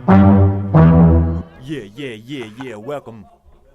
Yeah, welcome.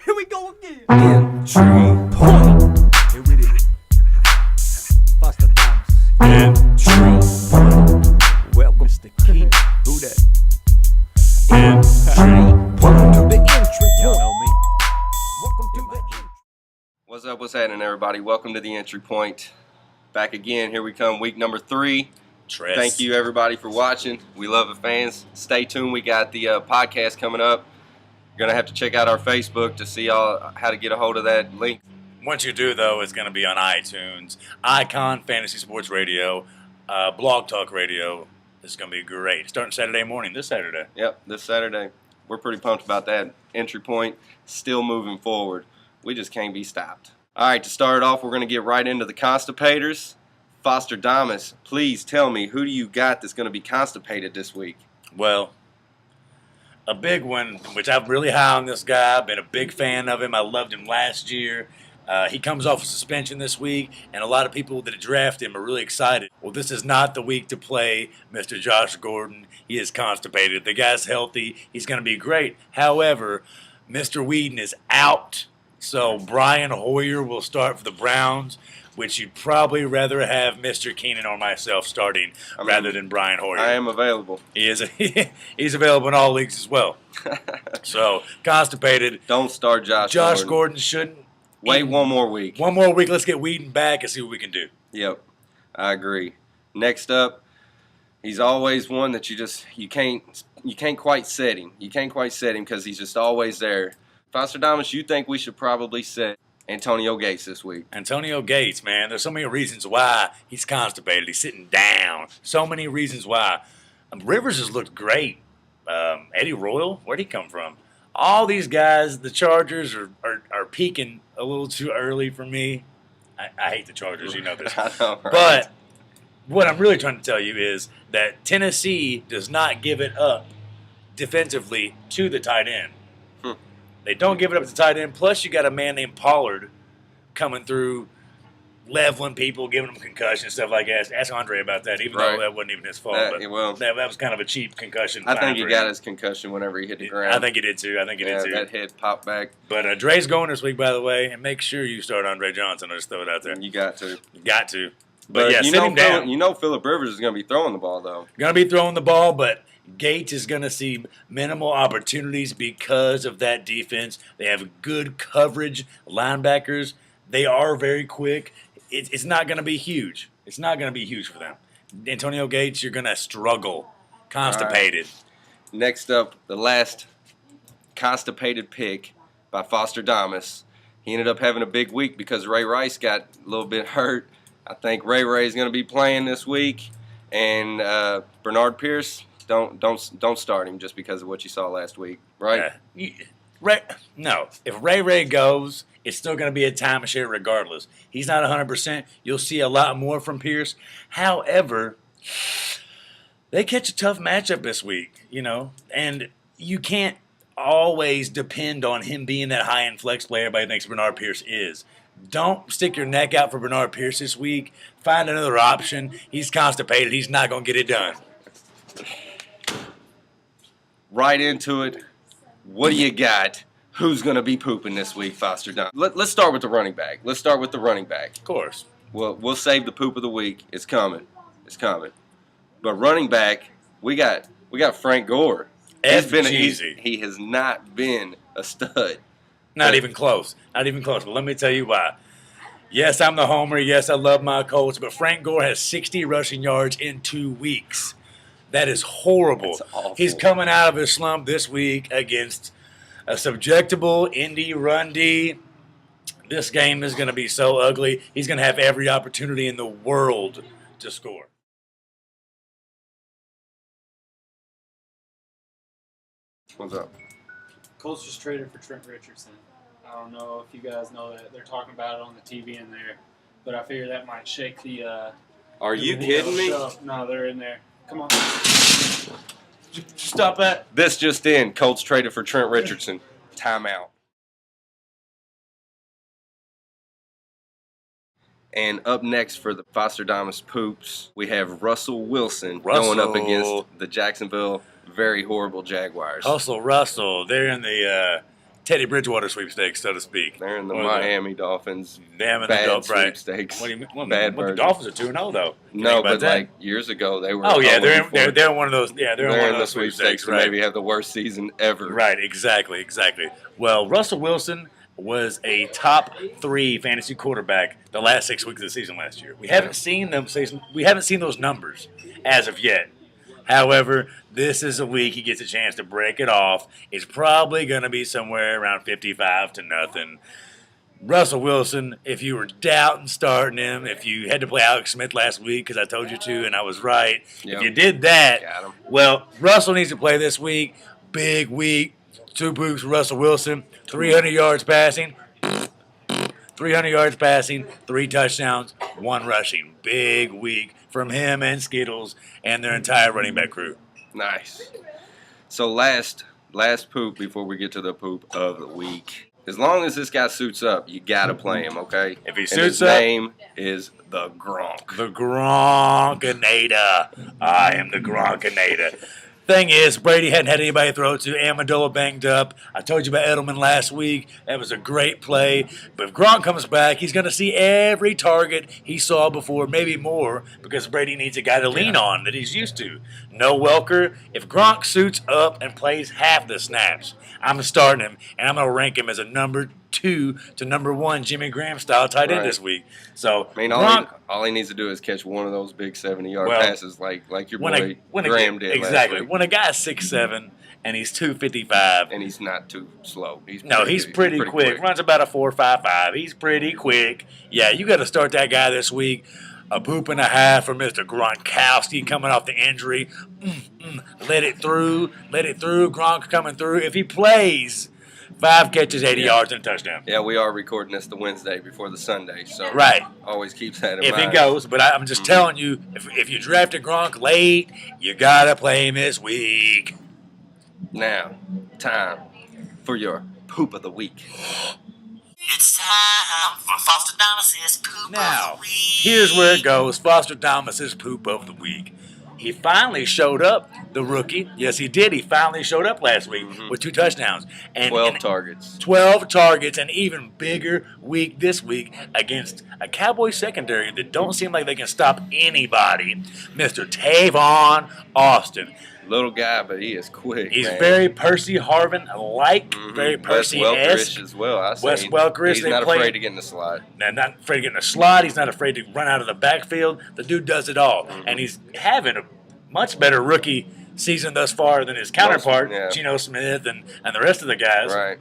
Here we go again. Entry point. Here it is. Fosterdamus. Entry point. Welcome, Mr. King. Who that? Entry point. To the entry. Y'all know me. Welcome to the entry. What's up? What's happening, everybody? Welcome to the Entry Point. Back again. Here we come. Week number 3. Thank you, everybody, for watching. We love the fans. Stay tuned. We got the podcast coming up. You're going to have to check out our Facebook to see how to get a hold of that link. Once you do, though, it's going to be on iTunes, Icon Fantasy Sports Radio, Blog Talk Radio. This is going to be great. Starting Saturday morning, this Saturday. Yep, this Saturday. We're pretty pumped about that. Entry Point still moving forward. We just can't be stopped. All right, to start it off, we're going to get right into the constipators. Fosterdamus, please tell me, who do you got that's going to be constipated this week? Well, a big one, which I'm really high on this guy. I've been a big fan of him. I loved him last year. He comes off a suspension this week, and a lot of people that draft him are really excited. Well, this is not the week to play Mr. Josh Gordon. He is constipated. The guy's healthy. He's going to be great. However, Mr. Whedon is out, so Brian Hoyer will start for the Browns, which you'd probably rather have Mr. Keenan or myself starting rather than Brian Hoyer. I am available. He is. He's available in all leagues as well. So, constipated. Don't start Josh Gordon shouldn't. Wait one more week. One more week. Let's get Whedon back and see what we can do. Yep, I agree. Next up, he's always one that you can't quite set him. You can't quite set him because he's just always there. Fosterdamus, you think we should probably set Antonio Gates this week? Antonio Gates, man. There's so many reasons why he's constipated. He's sitting down. So many reasons why. Rivers has looked great. Eddie Royal, where'd he come from? All these guys, the Chargers are peaking a little too early for me. I hate the Chargers, you know this. I know, right? But what I'm really trying to tell you is that Tennessee does not give it up defensively to the tight end. They don't give it up to tight end. Plus, you got a man named Pollard coming through, leveling people, giving them concussion, stuff like that. Ask Andre about that, even though that wasn't even his fault. That was kind of a cheap concussion. I think he got his concussion whenever he hit the ground. I think he did, too. That head popped back. But Dre's going this week, by the way, and make sure you start Andre Johnson. I'll just throw it out there. You got to. You got to. But yeah, sit him down. You know Phillip Rivers is going to be throwing the ball, though. Going to be throwing the ball, but Gates is going to see minimal opportunities because of that defense. They have good coverage linebackers. They are very quick. It's not going to be huge. It's not going to be huge for them. Antonio Gates, you're going to struggle. Constipated. Right. Next up, the last constipated pick by Fosterdamus. He ended up having a big week because Ray Rice got a little bit hurt. I think Ray is going to be playing this week, and Bernard Pierce, don't start him just because of what you saw last week, right? No. If Ray goes, it's still going to be a timeshare regardless. He's not 100%. You'll see a lot more from Pierce. However, they catch a tough matchup this week, and you can't always depend on him being that high-end flex player everybody thinks Bernard Pierce is. Don't stick your neck out for Bernard Pierce this week. Find another option. He's constipated. He's not going to get it done. Right into it. What do you got? Who's going to be pooping this week, Fosterdamus? Let's start with the running back. Of course. Well, we'll save the poop of the week. It's coming. But running back, we got Frank Gore. He has not been a stud. Not even close. But let me tell you why. Yes, I'm the homer. Yes, I love my Colts. But Frank Gore has 60 rushing yards in 2 weeks. That is horrible. That's awful. He's coming out of his slump this week against a subjectable Indy run D. This game is going to be so ugly. He's going to have every opportunity in the world to score. What's up? Colts just traded for Trent Richardson. I don't know if you guys know that. They're talking about it on the TV in there. But I figure that might shake the... Are you kidding me? No, they're in there. Come on. Stop that. This just in. Colts traded for Trent Richardson. Timeout. And up next for the Fosterdamus Poops, we have Russell Wilson going up against the Jacksonville very horrible Jaguars. Hustle Russell. They're in the Teddy Bridgewater sweepstakes, so to speak. They're in the Or Miami Dolphins Damn it, bad the Dolphins. Right. sweepstakes. What do you mean? Well, Bad the version. Dolphins are 2-0 though. No, Think about but that. like years ago they were. Oh yeah, 0-4. they're one of those. Yeah, they're They're one in of the those sweepstakes to right? maybe have the worst season ever. Right, exactly. Well, Russell Wilson was a top 3 fantasy quarterback the last 6 weeks of the season last year. We haven't seen those numbers as of yet. However, this is a week he gets a chance to break it off. It's probably going to be somewhere around 55-0. Russell Wilson, if you were doubting starting him, if you had to play Alex Smith last week because I told you to and I was right, Yep. if you did that, Got him. well, Russell needs to play this week. Big week. 2 poops for Russell Wilson. 300 yards passing. 300 yards passing. 3 touchdowns. 1 rushing. Big week from him and Skittles and their entire running back crew. Nice. So last poop before we get to the poop of the week. As long as this guy suits up, you gotta play him, okay? If he And suits his up- name is the Gronk. The Gronkinator. I am the Gronkinator. Thing is, Brady hadn't had anybody to throw to. Amendola banged up. I told you about Edelman last week. That was a great play. But if Gronk comes back, he's going to see every target he saw before, maybe more, because Brady needs a guy to lean on that he's used to. No Welker. If Gronk suits up and plays half the snaps, I'm starting him, and I'm going to rank him as a number 2 to number 1 Jimmy Graham style tight end Right. this week. So I mean, Gronk, all he needs to do is catch one of those big 70-yard Well, passes like your boy Graham did last exactly. week. When a guy's 6'7" and he's 255, And he's not too slow. He's pretty quick. Runs about a 4.55. He's pretty quick. Yeah, you got to start that guy this week. A poop and a half for Mr. Gronkowski coming off the injury. Let it through. Gronk coming through. If he plays, 5 catches, 80 yards, and a touchdown. Yeah, we are recording this the Wednesday before the Sunday, so Right. always keeps that in If mind. he goes, but I'm just telling you, if you drafted Gronk late, you got to play him this week. Now, time for your poop of the week. It's time for Fosterdamus' poop Now, of the week. here's where it goes. Fosterdamus' poop of the week. He finally showed up, the rookie. Yes, he did. He finally showed up last week with 2 touchdowns. And 12 targets. 12 targets, an even bigger week this week against a Cowboys secondary that don't seem like they can stop anybody. Mr. Tavon Austin. Little guy, but he is quick. He's man. very Percy Harvin-like, very Wes Welkerish Percy-esque. as well. I say Wes Welkerish, He's they not play- afraid to get in the slot. Now, not afraid to get in the slot. He's not afraid to run out of the backfield. The dude does it all. And he's having a much better rookie season thus far than his counterpart, yeah. Geno Smith, and the rest of the guys. Right.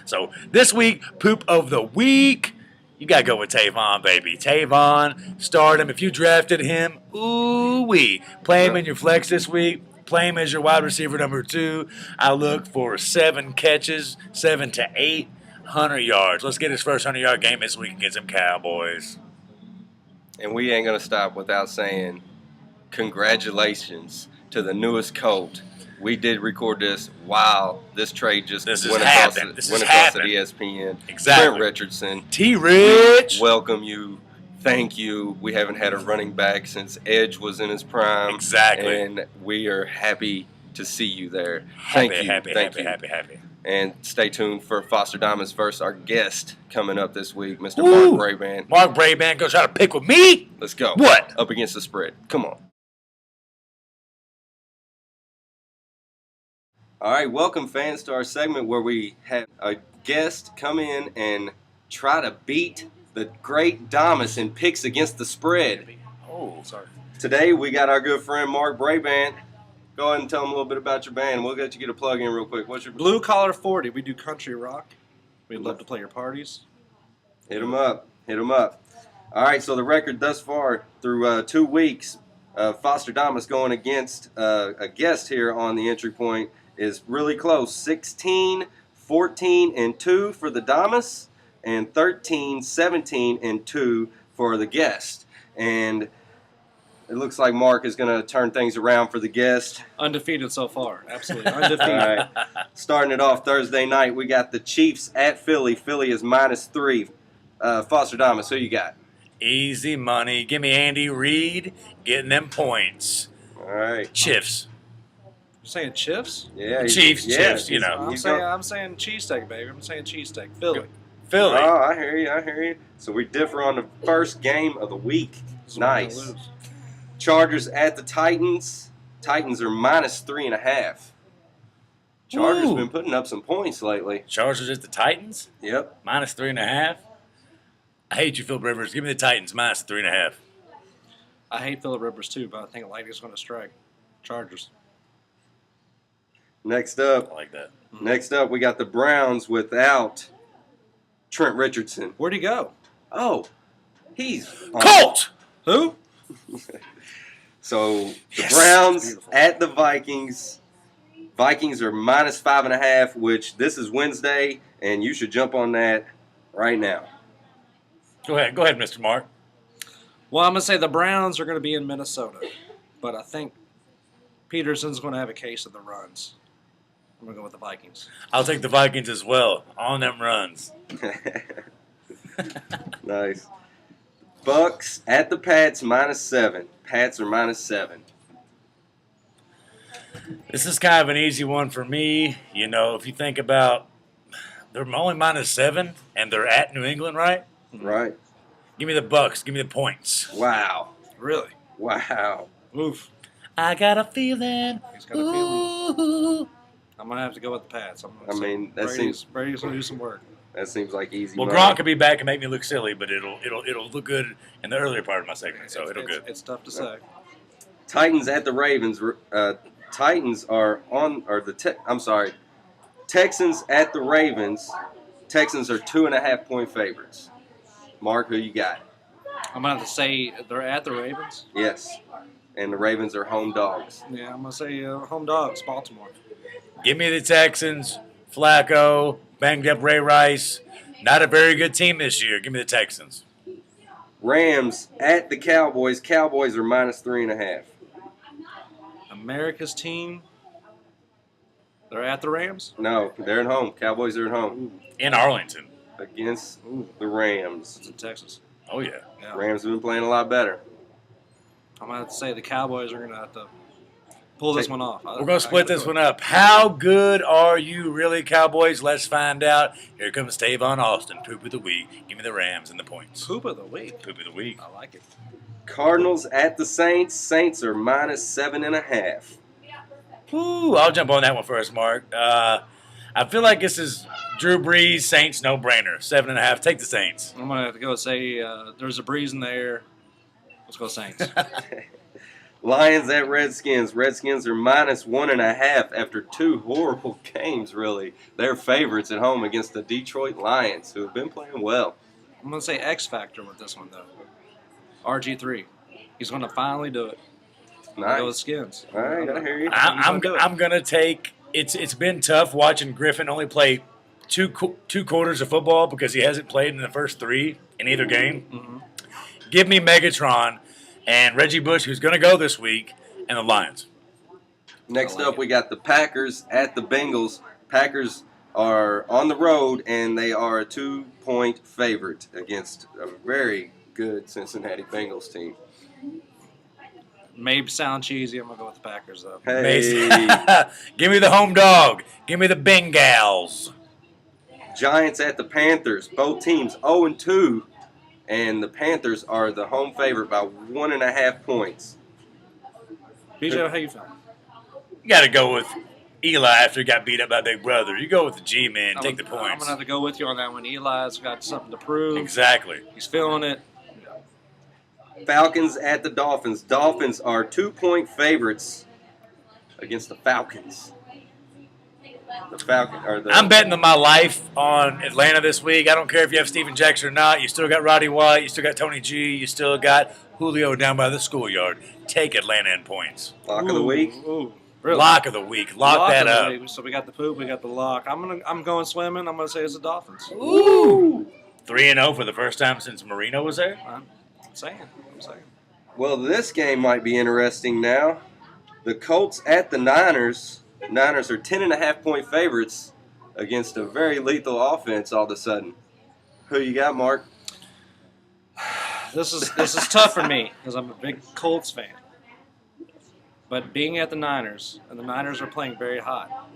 So this week, poop of the week, you got to go with Tavon, baby. Tavon, start him. If you drafted him, ooh-wee. Play him in your flex this week. Play him as your wide receiver number 2. I look for 7 catches, 7 to 800 yards. Let's get his first 100-yard game this week against them Cowboys. And we ain't going to stop without saying congratulations to the newest Colt. We did record this while this trade just This went has across, happened. This went has across the happened. ESPN. Exactly. Trent Richardson. T-Rich. Welcome you. Thank you. We haven't had a running back since Edge was in his prime. Exactly. And we are happy to see you there. Happy, Thank you. happy, Thank happy, you. happy. And stay tuned for Fosterdamus versus our guest coming up this week, Mr. Woo! Mark Brabant. Mark Brabant gonna try to pick with me? Let's go. What? Up against the spread. Come on. All right, welcome fans to our segment where we have a guest come in and try to beat the great Damus in picks against the spread. Oh, sorry. Today we got our good friend Mark Brabant. Go ahead and tell them a little bit about your band. We'll get you get a plug in real quick. What's your Blue Collar 40. We do country rock. We'd love to play your parties. Hit them up. Hit them up. All right, so the record thus far through 2 weeks, Fosterdamus going against a guest here on the entry point is really close. 16, 14, and 2 for the Damus, and 13, 17, and 2 for the guest. And it looks like Mark is going to turn things around for the guest. Undefeated so far. Absolutely All undefeated. right. Starting it off Thursday night, we got the Chiefs at Philly. Philly is -3. Fosterdamus, who you got? Easy money. Give me Andy Reid getting them points. All right. Chiefs. saying Chiefs. Yeah, Chiefs, he's- you know. I'm saying cheesesteak, baby. I'm saying cheesesteak. Philly. Philly. Oh, I hear you. I hear you. So we differ on the first game of the week. This is what we're gonna Nice. lose. Chargers at the Titans. Titans are -3.5. Chargers Ooh. been putting up some points lately. Chargers at the Titans, Yep. -3.5. I hate you, Philip Rivers. Give me the Titans -3.5. I hate Phillip Rivers too, but I think lightning's going to strike. Chargers. Next I up, like that. we got the Browns without Trent Richardson. Where'd he go? Oh, he's on- Colt! Who? So the Yes. Browns Beautiful. at the Vikings. Vikings are -5.5, which this is Wednesday, and you should jump on that right now. Go ahead, Mr. Mark. Well, I'm going to say the Browns are going to be in Minnesota, but I think Peterson's going to have a case of the runs. I'm going to go with the Vikings. I'll take the Vikings as well on them runs. Nice. Bucks at the Pats -7. Pats are -7. This is kind of an easy one for me. You know, if you think about, they're only -7, and they're at New England, right? Right? Give me the Bucks. Give me the points. Wow. Really? Wow. Oof. I got a feeling. He's got a feeling. Ooh. I'm going to have to go with the Pats. I mean, that Brady's going to do some work. That seems like easy. Well, money. Gronk could be back and make me look silly, but it'll look good in the earlier part of my segment, so it'll good. It's tough to say. Titans at the Ravens. Titans are on, or I'm sorry. Texans at the Ravens. Texans are 2.5-point favorites. Mark, who you got? I'm going to have to say they're at the Ravens. Yes. And the Ravens are home dogs. Yeah, I'm going to say home dogs, Baltimore. Give me the Texans. Flacco, banged up Ray Rice. Not a very good team this year. Give me the Texans. Rams at the Cowboys. Cowboys are -3.5. America's team, they're at the Rams? No, they're at home. Cowboys are at home In Arlington. against Ooh, the Rams. it's in Texas. Oh, yeah. Yeah. Rams have been playing a lot better. I'm going to have to say the Cowboys are going to have to pull this one off. We're going to split this one up. How good are you really, Cowboys? Let's find out. Here comes Tavon Austin, poop of the week. Give me the Rams and the points. Poop of the week. Poop of the week. I like it. Cardinals at the Saints. Saints are -7.5. Ooh, I'll jump on that one first, Mark. I feel like this is Drew Brees, Saints, no-brainer. 7.5. Take the Saints. I'm going to have to go say there's a breeze in the air. Let's go Saints. Lions at Redskins. Redskins are -1.5 after 2 horrible games, really. They're favorites at home against the Detroit Lions, who have been playing well. I'm going to say X Factor with this one, though. RG3. He's going to finally do it. Go with Nice. Skins. All right, I hear you. I'm going to take – it's been tough watching Griffin only play two quarters of football because he hasn't played in the first 3 in either game. Mm-hmm. Give me Megatron and Reggie Bush, who's going to go this week, and the Lions. Next I like up, we got the Packers at the Bengals. Packers are on the road, and they are a 2-point favorite against a very good Cincinnati Bengals team. May sound cheesy. I'm going to go with the Packers, though. Hey, Mason. Give me the home dog. Give me the Bengals. Giants at the Panthers. Both teams 0-2, and the Panthers are the home favorite by 1.5 points. BJ, how you feeling? You got to go with Eli after he got beat up by Big Brother. You go with the G-Man. Take the I'm going points. to have to go with you on that one. Eli's got something to prove. Exactly. He's feeling it. Falcons at the Dolphins. Dolphins are 2-point favorites against the Falcons. I'm betting my life on Atlanta this week. I don't care if you have Steven Jackson or not. You still got Roddy White. You still got Tony G. You still got Julio down by the schoolyard. Take Atlanta in points. Lock of the week. Ooh, really? Lock of the week. Lock that of the up. week. So we got the poop. We got the lock. I'm going swimming. I'm going to say it's the Dolphins. Ooh. 3-0 for the first time since Marino was there. I'm saying. Well, this game might be interesting now. The Colts at the Niners. Niners are 10.5-point favorites against a very lethal offense all of a sudden. Who you got, Mark? This is tough for me because I'm a big Colts fan. But being at the Niners, and the Niners are playing very hot.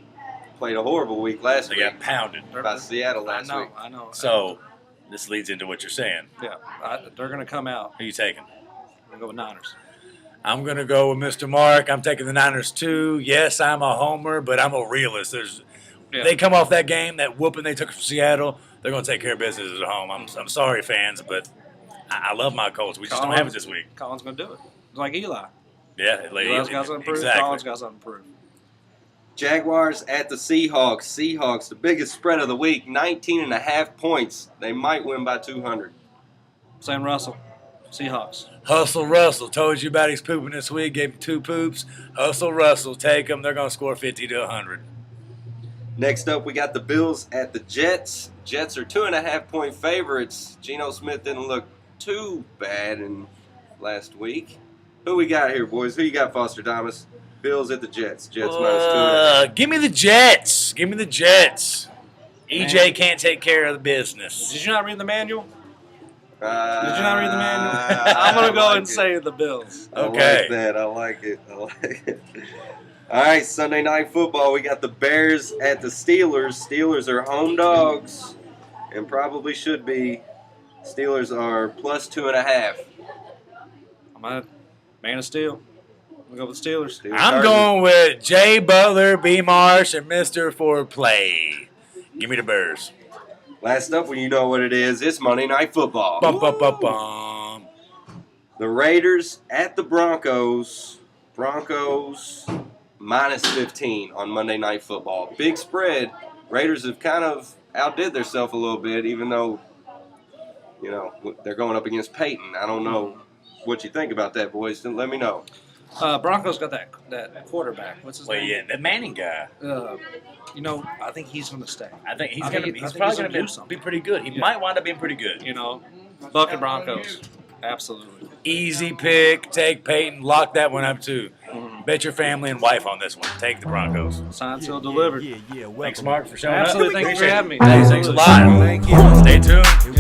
Played a horrible week last They week got pounded. by Seattle last week. I know. So this leads into what you're saying. Yeah, they're going to come out. Who are you taking? I'm going to go with Niners. I'm going to go with Mr. Mark. I'm taking the Niners too. Yes, I'm a homer, but I'm a realist. They come off that game, that whooping they took from Seattle. They're going to take care of business at home. I'm sorry, fans, but I love my Colts. We just don't have it this week. Colin's going to do it. It's like Eli. Yeah, Eli's got something to prove. Exactly. Colin's got something to prove. Jaguars at the Seahawks. Seahawks, the biggest spread of the week, 19.5 points. They might win by 200. Sam Russell, Seahawks. Hustle Russell. Told you about his pooping this week. Gave him 2 poops. Hustle Russell. Take them. They're going to score 50 to 100. Next up, we got the Bills at the Jets. Jets are 2.5-point favorites. Geno Smith didn't look too bad in last week. Who we got here, boys? Who you got, Fosterdamus? Bills at the Jets. Jets minus 2.5. Give me the Jets. Give me the Jets. EJ can't take care of the business. Did you not read the manual? Did you not read the manual? I'm going to go and say the Bills. Okay. I like that. I like it. All right, Sunday Night Football. We got the Bears at the Steelers. Steelers are home dogs and probably should be. Steelers are plus 2.5. I'm a man of steel. I'm going to go with the Steelers. I'm going with Jay Butler, B. Marsh, and Mr. Foreplay. Give me the Bears. Last up, when you know what it is, it's Monday Night Football. Bum, bum, bum, bum. The Raiders at the Broncos. Broncos minus 15 on Monday Night Football. Big spread. Raiders have kind of outdid themselves a little bit, even though, you know, they're going up against Peyton. I don't know what you think about that, boys. Let me know. Broncos got that quarterback. What's his Well, name? yeah, the Manning guy. You know, I think he's going to stay. I think he's I think probably he's going gonna do to something. be pretty good. He might wind up being pretty good. You know, Buck and Broncos. Absolutely. Easy pick. Take Peyton. Lock that one up, too. Bet your family and wife on this one. Take the Broncos. Signed, sealed, delivered. Yeah, Thanks, Mark, for showing up. Absolutely. Thank you for having me. Thanks a lot. Thank you. Stay tuned.